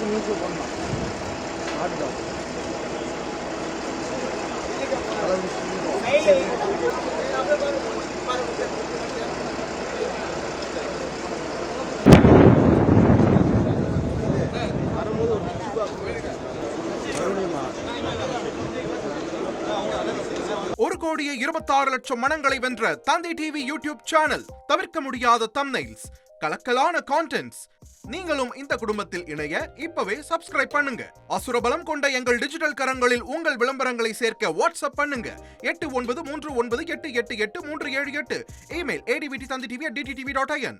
இங்கே பண்ணு ஒரு கோடியே 26 லட்சம் மனங்களை வென்ற தந்தி டிவி யூடியூப் சேனல். தவிர்க்க முடியாத தம்ப்நெயில்ஸ், கலக்கலான கான்டென்ட்ஸ். நீங்களும் இந்த குடும்பத்தில் இணைய இப்பவே சப்ஸ்கிரைப் பண்ணுங்க. அசுரபலம் கொண்ட எங்கள் டிஜிட்டல் கரங்களில் உங்கள் விளம்பரங்களை சேர்க்க வாட்ஸ்அப் பண்ணுங்க. 8939888838. Email advttv@dttv.in.